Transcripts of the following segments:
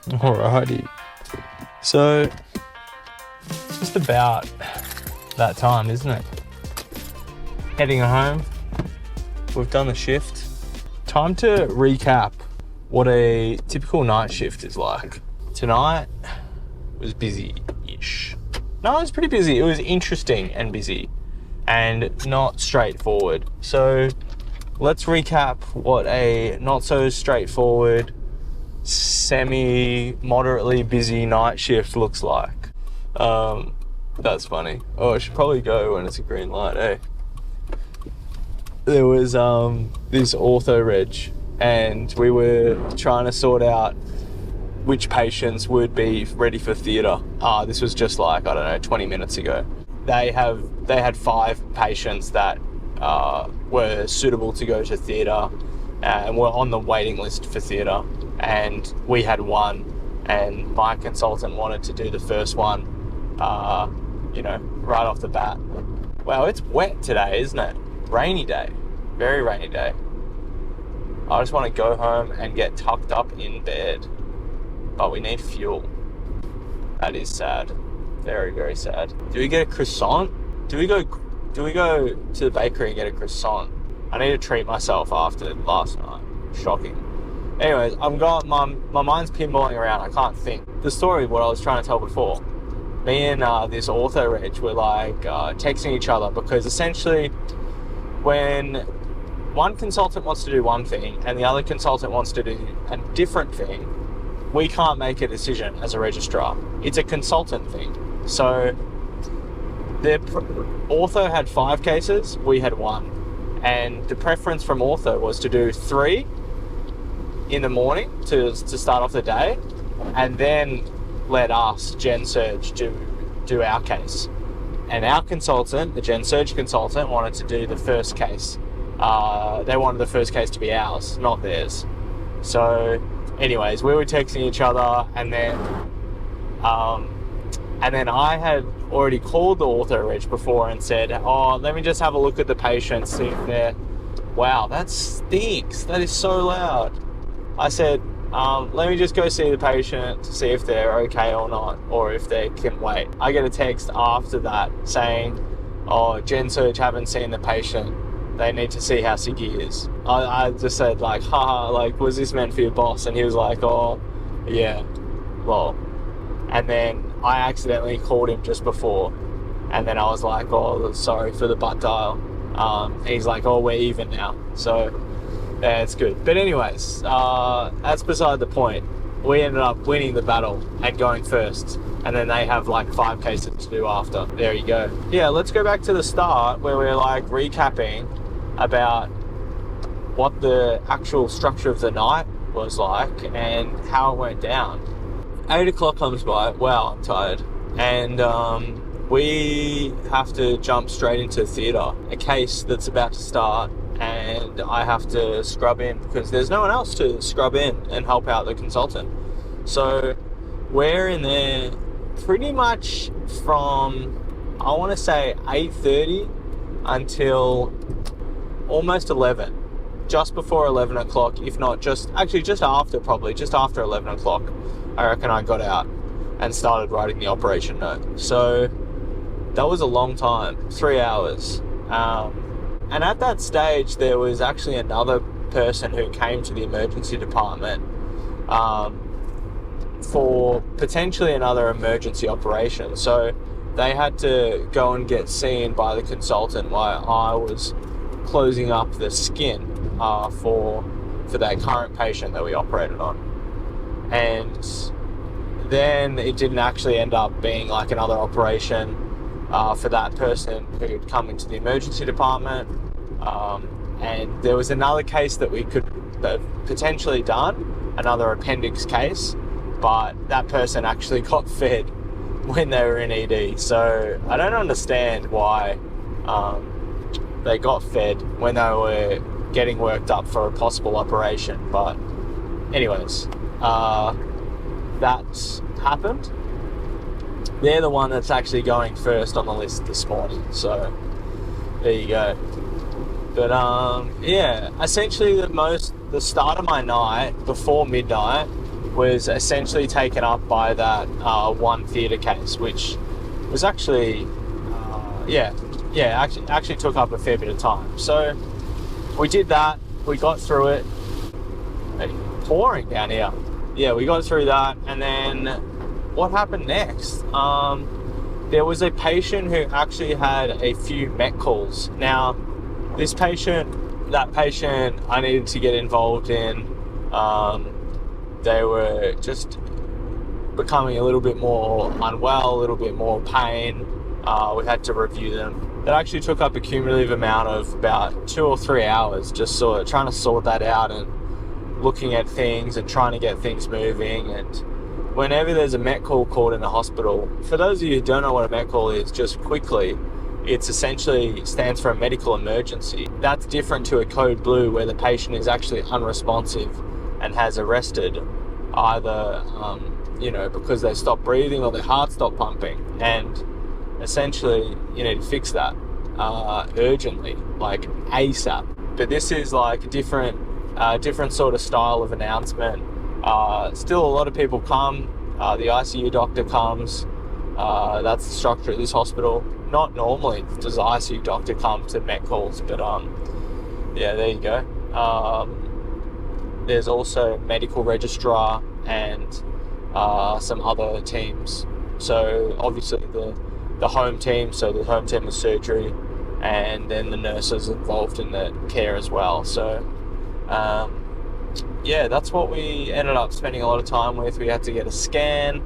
Alrighty. So, it's just about that time, isn't it? Heading home. We've done the shift. Time to recap what a typical night shift is like. Tonight was busy-ish. No, it was pretty busy. It was interesting and busy and not straightforward. So, let's recap what a not so straightforward, semi-moderately busy night shift looks like. That's funny. Oh, I should probably go when it's a green light, eh? There was this ortho reg, and we were trying to sort out which patients would be ready for theatre. This was just like, I don't know, 20 minutes ago. They had 5 patients that were suitable to go to theatre and were on the waiting list for theatre, and we had 1, and my consultant wanted to do the first one, right off the bat. Wow, it's wet today, isn't it? Rainy day. Very rainy day. I just want to go home and get tucked up in bed, but we need fuel. That is sad. Very, very sad. Do we get a croissant? Do we go to the bakery and get a croissant? I need to treat myself after last night. Shocking. Anyways, my mind's pinballing around. I can't think. The story of what I was trying to tell before. Me and this ortho reg were like texting each other, because essentially when one consultant wants to do one thing and the other consultant wants to do a different thing, we can't make a decision as a registrar. It's a consultant thing. So ortho had 5 cases, we had 1. And the preference from ortho was to do 3 in the morning to start off the day, and then let us, Gen Surge, do our case. And our consultant, the Gen Surge consultant, wanted to do the first case. They wanted the first case to be ours, not theirs. So, anyways, we were texting each other, and then I had already called the ortho reg before and said, let me just have a look at the patient, see if they're... Wow, that stinks. That is so loud. I said, let me just go see the patient to see if they're okay or not, or if they can wait. I get a text after that saying, Gen Surge haven't seen the patient. They need to see how sick he is. I just said, like, haha, like, was this meant for your boss? And he was like, yeah, lol. And then I accidentally called him just before, and then I was like, sorry for the butt dial. And he's like, we're even now. So, yeah, it's good. But anyways, that's beside the point. We ended up winning the battle and going first, and then they have like 5 cases to do after. There you go. Yeah, let's go back to the start where we're like recapping about what the actual structure of the night was like and how it went down. 8 o'clock comes by. Wow, I'm tired. And we have to jump straight into theatre, a case that's about to start, and I have to scrub in because there's no one else to scrub in and help out the consultant. So we're in there pretty much from, I want to say 8:30 until almost 11, just before 11 o'clock, if not just after 11 o'clock, I reckon I got out and started writing the operation note. So that was a long time, 3 hours. And at that stage, there was actually another person who came to the emergency department for potentially another emergency operation. So they had to go and get seen by the consultant while I was closing up the skin for that current patient that we operated on. And then it didn't actually end up being like another operation for that person who'd come into the emergency department. And there was another case that we could have potentially done, another appendix case, but that person actually got fed when they were in ED. So I don't understand why they got fed when they were getting worked up for a possible operation. But anyways, that's happened. They're the one that's actually going first on the list this morning. So there you go. But yeah, essentially the start of my night before midnight was essentially taken up by that one theatre case, which was actually, actually took up a fair bit of time. So we did that. We got through it. It's pouring down here. Yeah, we got through that, and then what happened next? There was a patient who actually had a few Met calls. Now, that patient I needed to get involved in. They were just becoming a little bit more unwell, a little bit more pain. We had to review them. That actually took up a cumulative amount of about 2 or 3 hours, just sort of trying to sort that out and looking at things and trying to get things moving. And whenever there's a Met call called in a hospital, for those of you who don't know what a Met call is, just quickly, it's essentially stands for a medical emergency. That's different to a code blue, where the patient is actually unresponsive and has arrested, either because they stopped breathing or their heart stopped pumping, and essentially you need to fix that urgently, like ASAP. But this is like a different sort of style of announcement. Still a lot of people come. The ICU doctor comes. That's the structure of this hospital. Not normally does the ICU doctor come to Met calls, but there you go. There's also medical registrar and some other teams. So obviously the home team, so the home team of surgery, and then the nurses involved in the care as well. So that's what we ended up spending a lot of time with. We had to get a scan.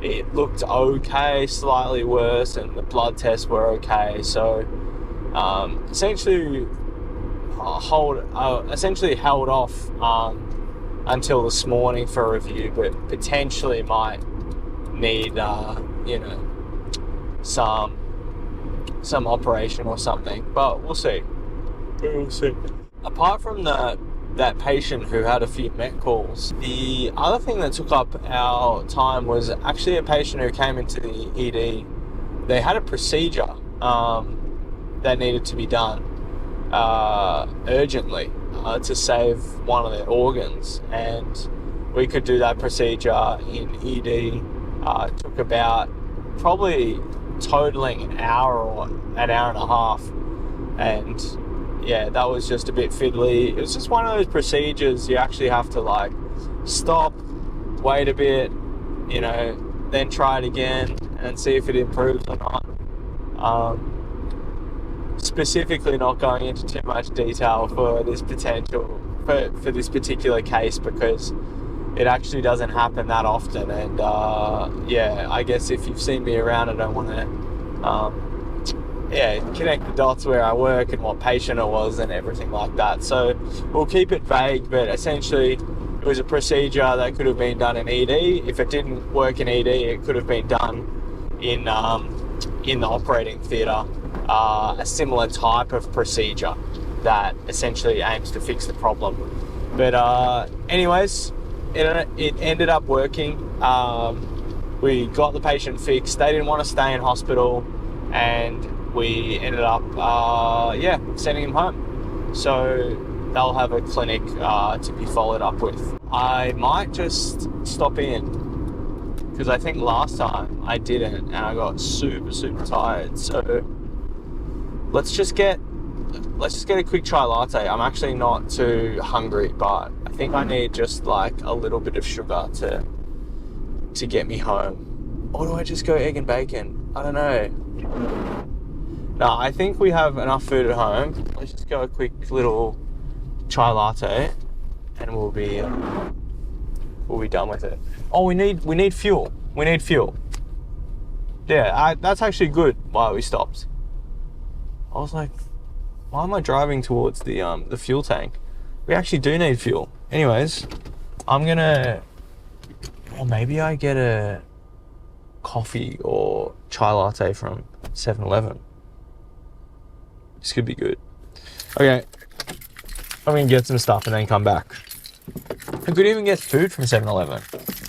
It looked okay, slightly worse, and the blood tests were okay. So essentially held off until this morning for a review, but potentially might need some operation or something. But we'll see. Apart from that patient who had a few Met calls, the other thing that took up our time was actually a patient who came into the ED. They had a procedure that needed to be done urgently to save one of their organs, and we could do that procedure in ED. It took about probably totaling an hour or an hour and a half, and that was just a bit fiddly. It was just one of those procedures you actually have to like stop, wait a bit, then try it again and see if it improves or not. Specifically not going into too much detail for this for this particular case, because it actually doesn't happen that often. And I guess if you've seen me around, I don't want to connect the dots where I work and what patient it was and everything like that. So we'll keep it vague, but essentially it was a procedure that could have been done in ED. If it didn't work in ED, it could have been done in the operating theatre. A similar type of procedure that essentially aims to fix the problem. But anyways, it ended up working. We got the patient fixed. They didn't want to stay in hospital, and we ended up sending him home. So they'll have a clinic to be followed up with. I might just stop in, because I think last time I didn't, and I got super tired. So let's just get a quick chai latte. I'm actually not too hungry, but I think I need just like a little bit of sugar to get me home. Or do I just go egg and bacon? I don't know. No, I think we have enough food at home. Let's just go a quick little chai latte, and we'll be done with it. Oh, we need fuel. We need fuel. Yeah, that's actually good. Why we stopped. I was like, why am I driving towards the fuel tank? We actually do need fuel. Anyways, maybe I get a coffee or chai latte from 7-Eleven. This could be good. Okay, I'm gonna get some stuff and then come back. I could even get food from 7-Eleven.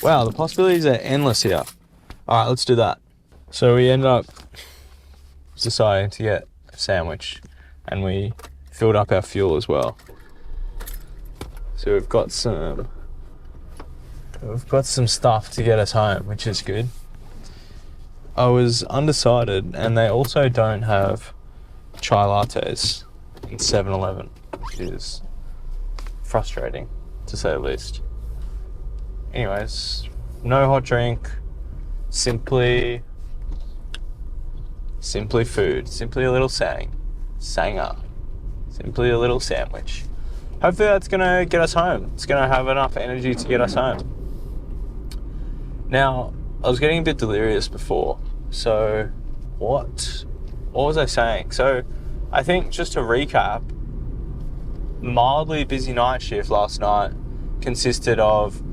Wow, the possibilities are endless here. All right, let's do that. So we ended up deciding to get a sandwich, and we filled up our fuel as well. So we've got some we've got some stuff to get us home, which is good. I was undecided, and they also don't have chai lattes in 7-Eleven, which is frustrating, to say the least. Anyways, no hot drink, simply food, simply a little sanger, simply a little sandwich. Hopefully that's gonna get us home. It's gonna have enough energy to get us home. Now, I was getting a bit delirious before, so what was I saying? So I think, just to recap, mildly busy night shift last night consisted of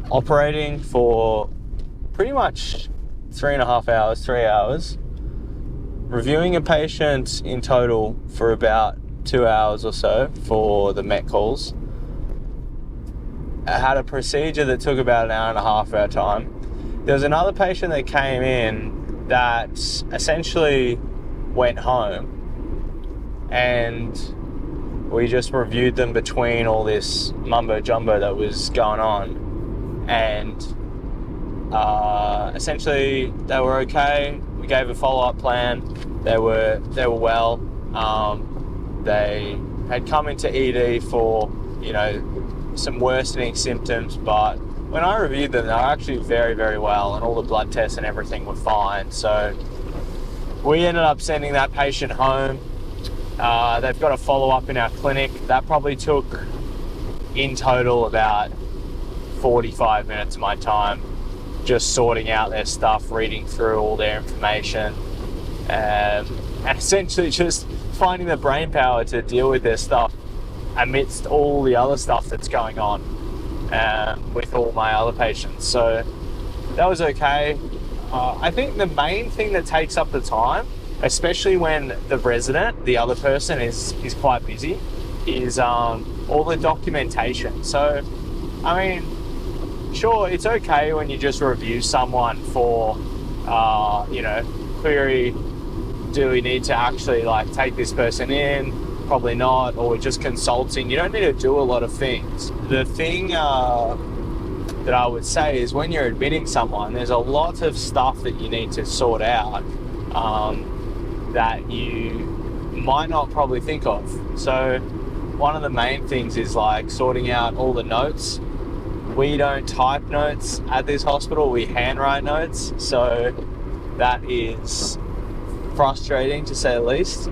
operating for pretty much 3.5 hours, 3 hours, reviewing a patient in total for about 2 hours or so for the Met calls. I had a procedure that took about an hour and a half of our time. There was another patient that came in that essentially went home, and we just reviewed them between all this mumbo jumbo that was going on, and essentially they were okay. We gave a follow-up plan. They were well. They had come into ED for, some worsening symptoms, but when I reviewed them, they were actually very, very well, and all the blood tests and everything were fine. So we ended up sending that patient home. They've got a follow-up in our clinic. That probably took, in total, about 45 minutes of my time, just sorting out their stuff, reading through all their information, and essentially just finding the brain power to deal with their stuff amidst all the other stuff that's going on with all my other patients. So that was okay. I think the main thing that takes up the time, especially when the resident, the other person, is quite busy, is all the documentation. So, I mean, sure, it's okay when you just review someone for, query, do we need to actually take this person in? Probably not. Or we're just consulting. You don't need to do a lot of things. The thing that I would say is, when you're admitting someone, there's a lot of stuff that you need to sort out that you might not probably think of. So one of the main things is sorting out all the notes. We don't type notes at this hospital, we handwrite notes. So that is frustrating, to say the least.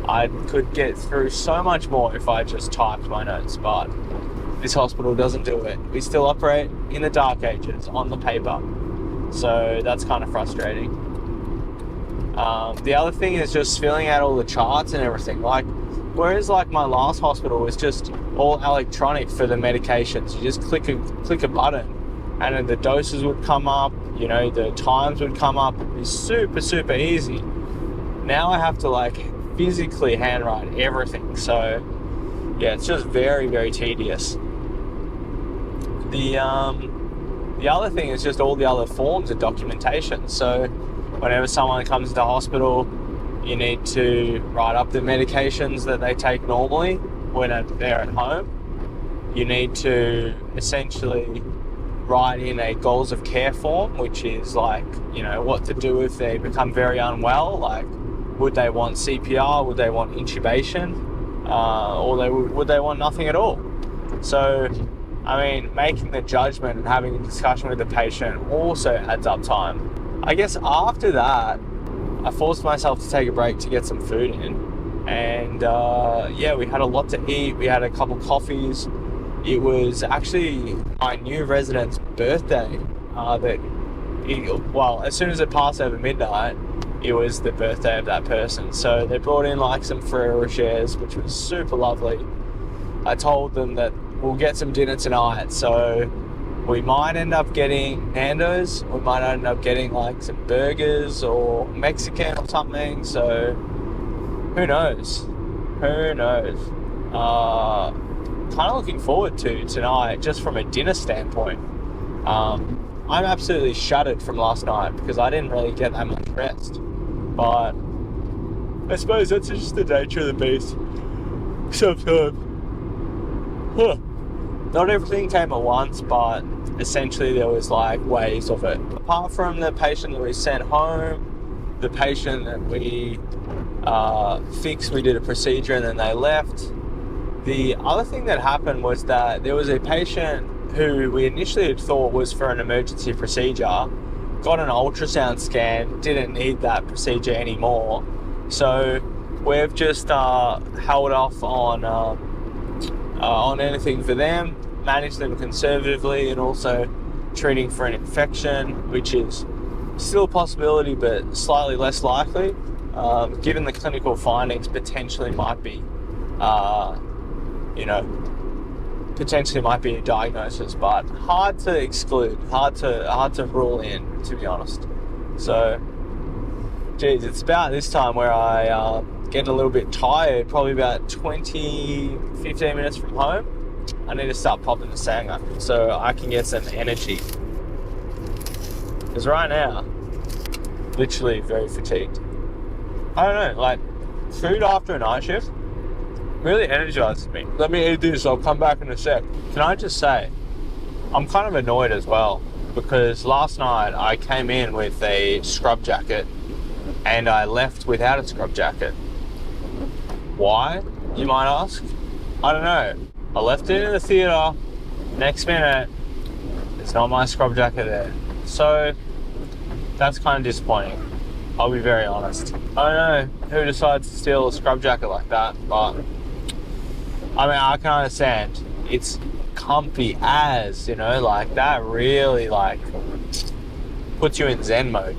I could get through so much more if I just typed my notes, but this hospital doesn't do it. We still operate in the dark ages on the paper, so that's kind of frustrating. The other thing is just filling out all the charts and everything. Whereas my last hospital was just all electronic for the medications. You just click a button, and then the doses would come up. The times would come up. It's super, super easy. Now I have to physically handwrite everything. So yeah, it's just very, very tedious. The other thing is just all the other forms of documentation. So whenever someone comes into hospital, you need to write up the medications that they take normally when they're at home. You need to essentially write in a goals of care form, which is what to do if they become very unwell. Would they want CPR? Would they want intubation? Or would they want nothing at all? So, making the judgment and having a discussion with the patient also adds up time. I guess after that, I forced myself to take a break to get some food in. And we had a lot to eat. We had a couple coffees. It was actually my new resident's birthday. As soon as it passed over midnight, it was the birthday of that person. So they brought in some Ferrero Rochers, which was super lovely. I told them that we'll get some dinner tonight. So we might end up getting Nando's. We might end up getting some burgers or Mexican or something. So who knows? Kind of looking forward to tonight, just from a dinner standpoint. I'm absolutely shattered from last night because I didn't really get that much rest. But I suppose that's just the nature of the beast sometimes. not everything came at once, but essentially there was like waves of it. Apart from the patient that we sent home, the patient that we fixed, we did a procedure and then they left. The other thing that happened was that there was a patient who we initially had thought was for an emergency procedure, got an ultrasound scan, didn't need that procedure anymore. So we've just held off on anything for them, managed them conservatively, and also treating for an infection, which is still a possibility but slightly less likely, given the clinical findings potentially might be potentially might be a diagnosis, but hard to exclude, hard to rule in, to be honest. So, geez, it's about this time where I get a little bit tired, probably about 15 minutes from home. I need to start popping the sanger so I can get some energy. Because right now, literally very fatigued. I don't know, like, food after a night shift really energizes me. Let me eat this, I'll come back in a sec. Can I just say, I'm kind of annoyed as well, because last night I came in with a scrub jacket and I left without a scrub jacket. Why, you might ask? I don't know. I left it in the theatre, next minute, there's not my scrub jacket there. So, that's kind of disappointing. I'll be very honest. I don't know who decides to steal a scrub jacket like that, but I mean, I can understand. It's comfy as, like that really puts you in Zen mode,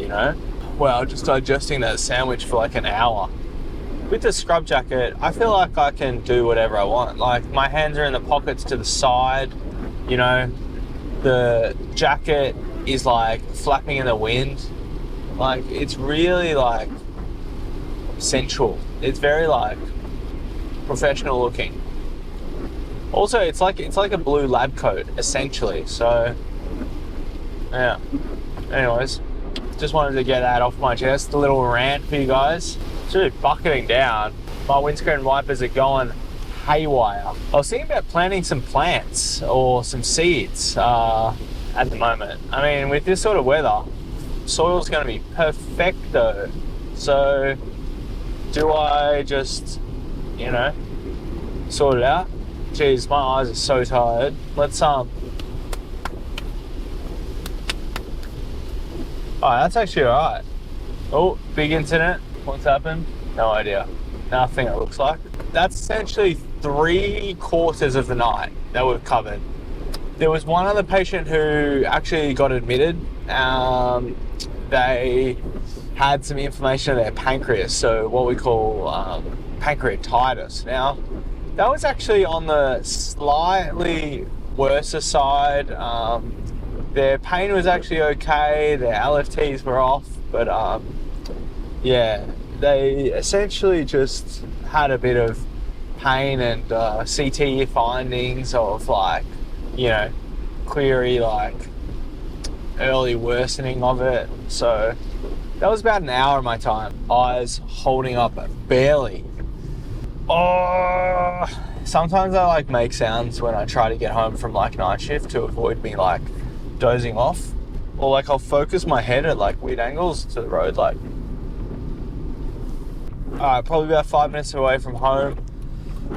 Well, just digesting that sandwich for like an hour. With the scrub jacket, I feel like I can do whatever I want. Like, my hands are in the pockets to the side, the jacket is like flapping in the wind. Like, it's really like sensual. It's very like professional looking. Also, it's like a blue lab coat, essentially. So, yeah. Anyways, just wanted to get that off my chest. A little rant for you guys. It's really bucketing down. My windscreen wipers are going haywire. I was thinking about planting some plants or some seeds at the moment. I mean, with this sort of weather, soil's going to be perfecto. So, do I just, sort it out? Jeez, my eyes are so tired. Let's Oh, that's actually alright. Oh, big incident. What's happened? No idea. Nothing, it looks like. That's essentially 3/4 of the night that we've covered. There was one other patient who actually got admitted. They had some inflammation of their pancreas, so what we call pancreatitis. Now, that was actually on the slightly worse side. Their pain was actually okay, their LFTs were off, but yeah, they essentially just had a bit of pain and CT findings of query, early worsening of it. So that was about an hour of my time. Eyes holding up barely. Oh, sometimes I make sounds when I try to get home from night shift to avoid me dozing off, or I'll focus my head at weird angles to the road. Alright, probably about 5 minutes away from home.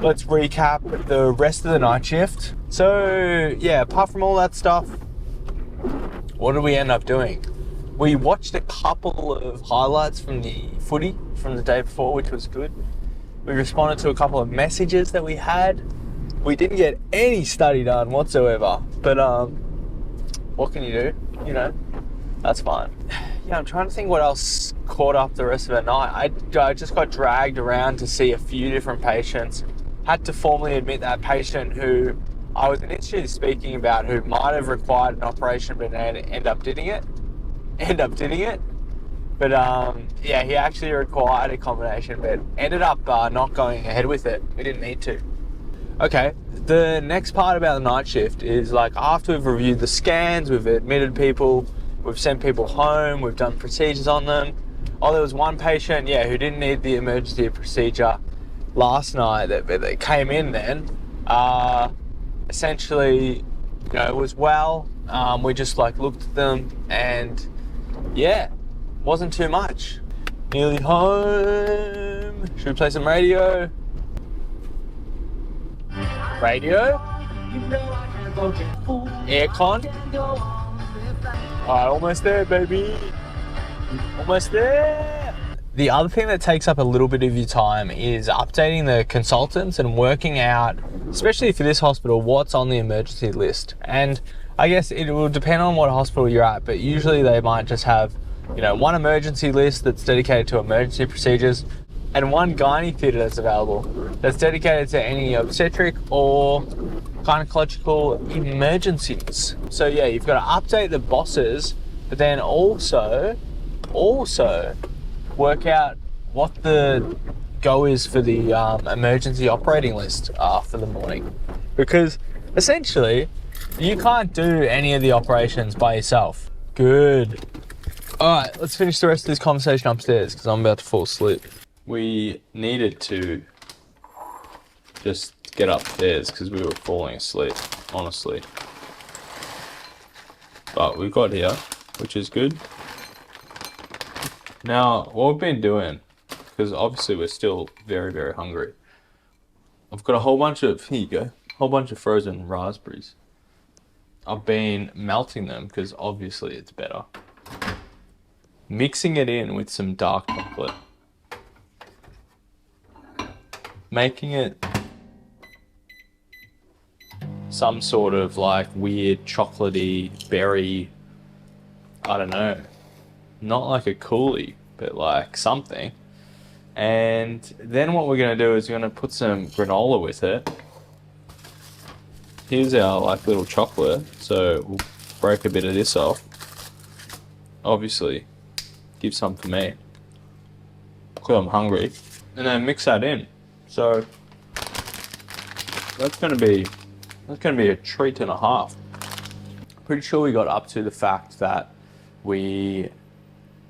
Let's recap the rest of the night shift. So yeah, apart from all that stuff, what did we end up doing? We watched a couple of highlights from the footy from the day before, which was good. We responded to a couple of messages that we had. We didn't get any study done whatsoever, but what can you do? That's fine. Yeah, I'm trying to think what else caught up the rest of the night. I just got dragged around to see a few different patients. Had to formally admit that patient who I was initially speaking about, who might have required an operation but end up doing it. But yeah, he actually required a combination, but ended up not going ahead with it. We didn't need to. Okay, the next part about the night shift is after we've reviewed the scans, we've admitted people, we've sent people home, we've done procedures on them. Oh, there was one patient, who didn't need the emergency procedure last night that came in then. essentially, it was well. We just like looked at them and yeah, wasn't too much. Nearly home. Should we play some radio? Radio? Aircon? Alright, almost there, baby. Almost there. The other thing that takes up a little bit of your time is updating the consultants and working out, especially for this hospital, what's on the emergency list. And I guess it will depend on what hospital you're at, but usually they might just have, one emergency list that's dedicated to emergency procedures and one gynae theatre that's available that's dedicated to any obstetric or gynecological emergencies. So yeah, you've got to update the bosses, but then also work out what the go is for the emergency operating list for the morning. Because essentially, you can't do any of the operations by yourself. Good. Alright, let's finish the rest of this conversation upstairs because I'm about to fall asleep. We needed to just get upstairs because we were falling asleep, honestly. But we got here, which is good. Now, what we've been doing, because obviously we're still very, very hungry. I've got a whole bunch of, here you go, whole bunch of frozen raspberries. I've been melting them because obviously it's better. Mixing it in with some dark chocolate. Making it some sort of like weird chocolatey berry, I don't know. Not like a coolie, but like something. And then what we're going to do is we're going to put some granola with it. Here's our like little chocolate. So we'll break a bit of this off. Obviously, give some for me because I'm hungry. And then mix that in. So that's going to be a treat and a half. Pretty sure we got up to the fact that we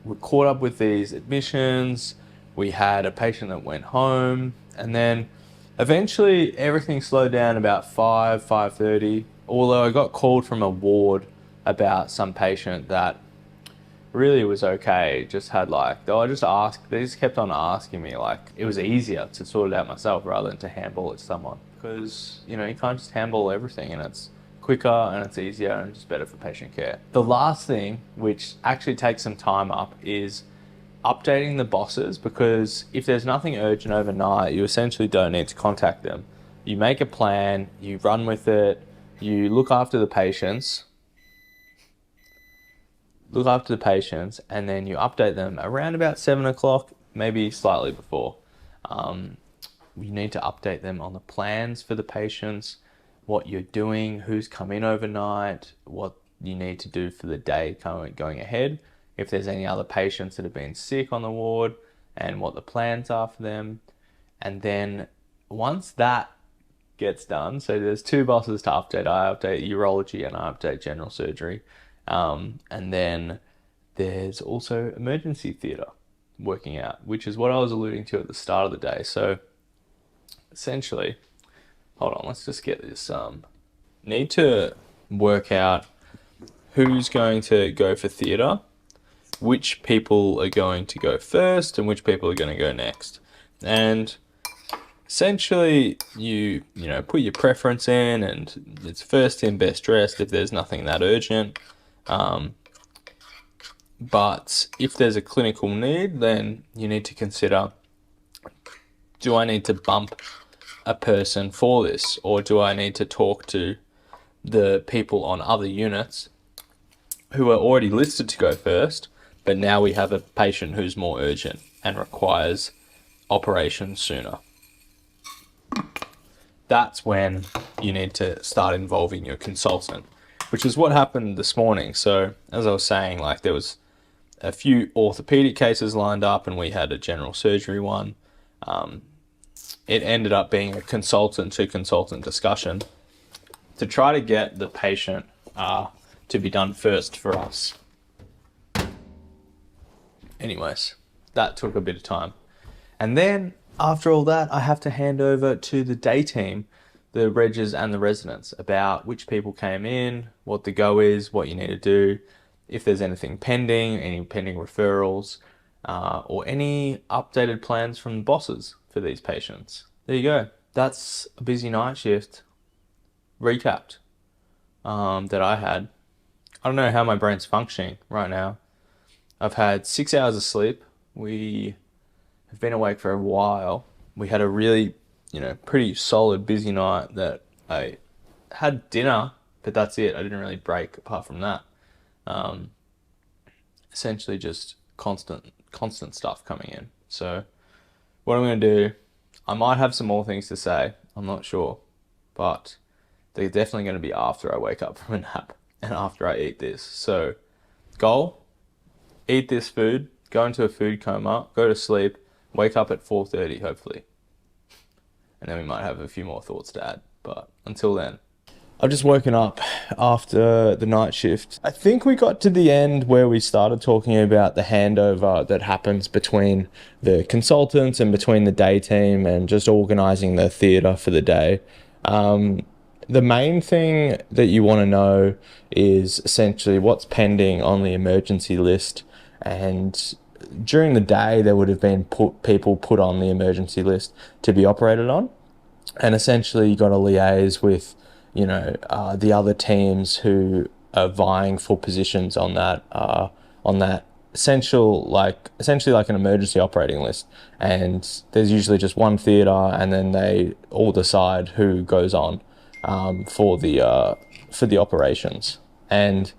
were caught up with these admissions. We had a patient that went home, and then eventually everything slowed down about 5:30. Although I got called from a ward about some patient that really was okay. Just had like, they just kept on asking me, like it was easier to sort it out myself rather than to handball it to someone. Because, you can't just handball everything, and it's quicker and it's easier and just better for patient care. The last thing, which actually takes some time up, is updating the bosses, because if there's nothing urgent overnight, you essentially don't need to contact them. You make a plan, you run with it, you look after the patients, and then you update them around about 7 o'clock, maybe slightly before. You need to update them on the plans for the patients, what you're doing, who's come in overnight, what you need to do for the day going ahead, if there's any other patients that have been sick on the ward, and what the plans are for them. And then once that gets done, so there's two bosses to update. I update urology and I update general surgery. And then there's also emergency theatre working out, which is what I was alluding to at the start of the day. So essentially, hold on, let's just get this. Need to work out who's going to go for theatre, which people are going to go first, and which people are going to go next. And essentially, you put your preference in, and it's first in, best dressed if there's nothing that urgent. But if there's a clinical need, then you need to consider, do I need to bump a person for this, or do I need to talk to the people on other units who are already listed to go first, but now we have a patient who's more urgent and requires operation sooner? That's when you need to start involving your consultant, which is what happened this morning. So as I was saying, like there was a few orthopedic cases lined up and we had a general surgery one. It ended up being a consultant to consultant discussion to try to get the patient to be done first for us. Anyways, that took a bit of time. And then after all that, I have to hand over to the day team the regs and the residents about which people came in, what the go is, what you need to do, if there's anything pending, any pending referrals, or any updated plans from the bosses for these patients. There you go. That's a busy night shift recapped that I had. I don't know how my brain's functioning right now. I've had 6 hours of sleep. We have been awake for a while. We had a really, pretty solid, busy night that I had dinner, but that's it. I didn't really break apart from that. Essentially just constant stuff coming in. So what I'm going to do, I might have some more things to say. I'm not sure, but they're definitely going to be after I wake up from a nap and after I eat this. So goal, eat this food, go into a food coma, go to sleep, wake up at 4:30 hopefully. And then we might have a few more thoughts to add. But until then, I've just woken up after the night shift. I think we got to the end where we started talking about the handover that happens between the consultants and between the day team and just organising the theatre for the day. The main thing that you want to know is essentially what's pending on the emergency list, and during the day there would have been people put on the emergency list to be operated on, and essentially you got to liaise with the other teams who are vying for positions on that essentially like an emergency operating list. And there's usually just one theatre, and then they all decide who goes on for the operations. And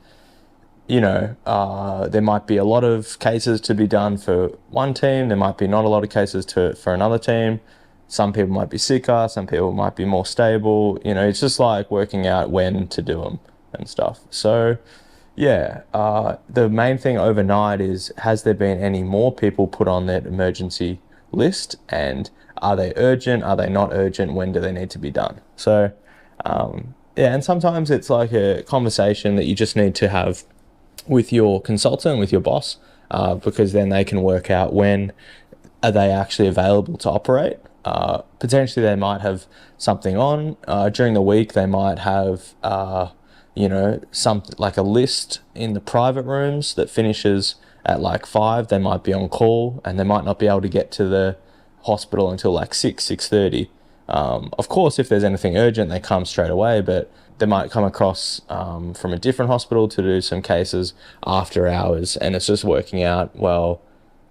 there might be a lot of cases to be done for one team. There might be not a lot of cases for another team. Some people might be sicker, some people might be more stable. It's just like working out when to do them and stuff. So yeah, the main thing overnight is, has there been any more people put on that emergency list, and are they urgent, are they not urgent, when do they need to be done? So and sometimes it's like a conversation that you just need to have with your consultant, with your boss, because then they can work out when are they actually available to operate. Potentially they might have something on during the week. They might have something like a list in the private rooms that finishes at like 5. They might be on call and they might not be able to get to the hospital until like 6:30. Of course, if there's anything urgent, they come straight away, but they might come across from a different hospital to do some cases after hours, and it's just working out, well,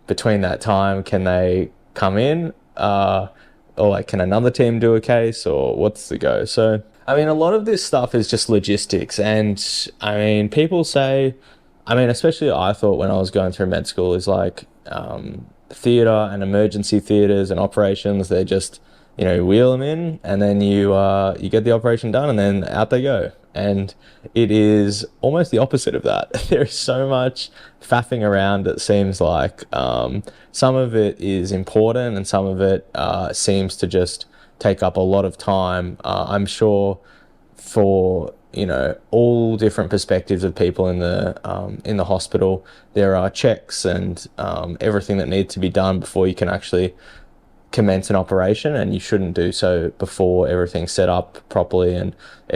between that time, can they come in, or like, can another team do a case, or what's the go? So, I mean, a lot of this stuff is just logistics, and I mean, people say, especially I thought when I was going through med school, is like theatre and emergency theatres and operations, they're just, wheel them in, and then you get the operation done, and then out they go. And it is almost the opposite of that. There is so much faffing around, it seems like. Some of it is important, and some of it seems to just take up a lot of time. I'm sure for all different perspectives of people in the hospital, there are checks and everything that needs to be done before you can actually commence an operation, and you shouldn't do so before everything's set up properly and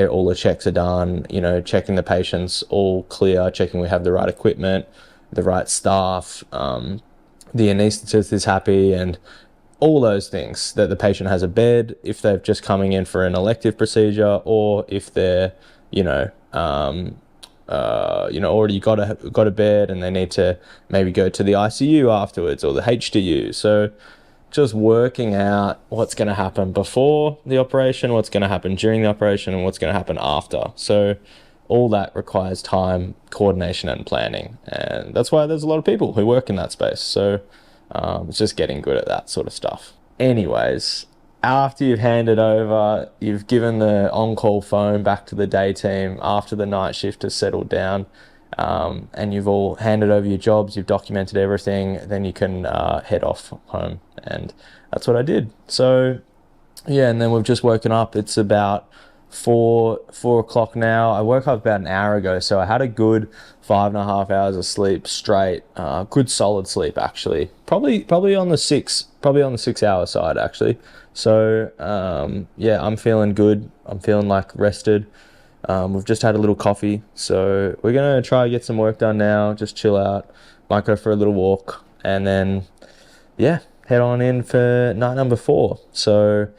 all the checks are done. Checking the patients all clear, checking we have the right equipment, the right staff, the anaesthetist is happy, and all those things, that the patient has a bed if they're just coming in for an elective procedure, or if they're already got a bed and they need to maybe go to the ICU afterwards, or the HDU. So just working out what's going to happen before the operation, what's going to happen during the operation, and what's going to happen after. So all that requires time, coordination, and planning. And that's why there's a lot of people who work in that space. So it's just getting good at that sort of stuff. Anyways, after you've handed over, you've given the on-call phone back to the day team after the night shift has settled down, and you've all handed over your jobs, you've documented everything, then you can head off home. And that's what I did. So yeah, and then we've just woken up. It's about 4 o'clock now. I woke up about an hour ago, so I had a good 5.5 hours of sleep straight. Good solid sleep actually. Probably on the 6 hour side actually. So yeah, I'm feeling good. I'm feeling like rested. We've just had a little coffee, so we're gonna try to get some work done now. Just chill out. Might go for a little walk, and then yeah, head on in for night number 4. So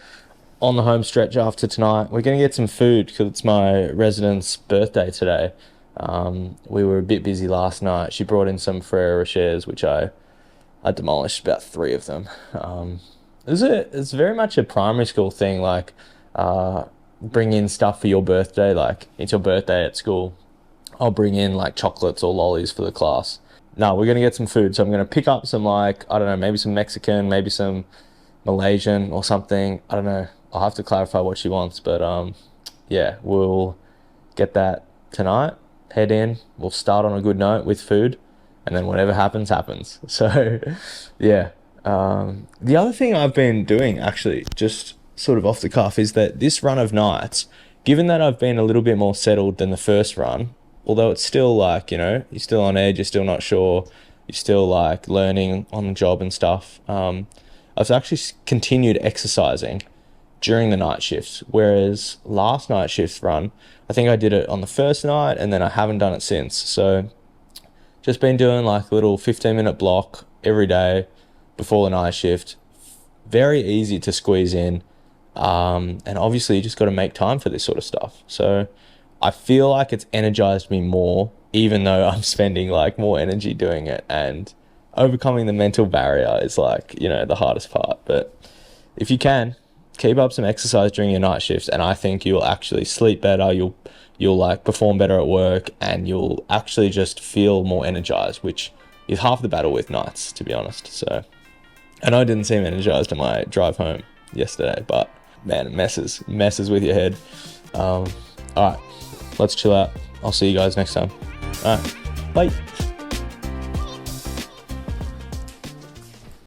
on the home stretch after tonight, we're going to get some food because it's my resident's birthday today. We were a bit busy last night. She brought in some Ferrero Rochers, which I demolished about 3 of them. It's very much a primary school thing, like bring in stuff for your birthday, like it's your birthday at school. I'll bring in like chocolates or lollies for the class. No, we're going to get some food. So I'm going to pick up some, like, I don't know, maybe some Mexican, maybe some Malaysian or something. I don't know. I'll have to clarify what she wants, but yeah, we'll get that tonight, head in, we'll start on a good note with food, and then whatever happens, happens. So yeah. The other thing I've been doing, actually, just sort of off the cuff, is that this run of nights, given that I've been a little bit more settled than the first run, although it's still like, you know, you're still on edge, you're still not sure, you're still like learning on the job and stuff, I've actually continued exercising during the night shifts, whereas last night shift run, I think I did it on the first night and then I haven't done it since. So just been doing like a little 15-minute block every day before the night shift. Very easy to squeeze in, and obviously you just got to make time for this sort of stuff. So I feel like it's energized me more, even though I'm spending like more energy doing it, and overcoming the mental barrier is like, you know, the hardest part. But if you can, keep up some exercise during your night shifts, and I think you'll actually sleep better, you'll like perform better at work, and you'll actually just feel more energized, which is half the battle with nights, to be honest. So I know I didn't seem energized on my drive home yesterday, but man, it messes with your head. All right, let's chill out. I'll see you guys next time. All right, bye.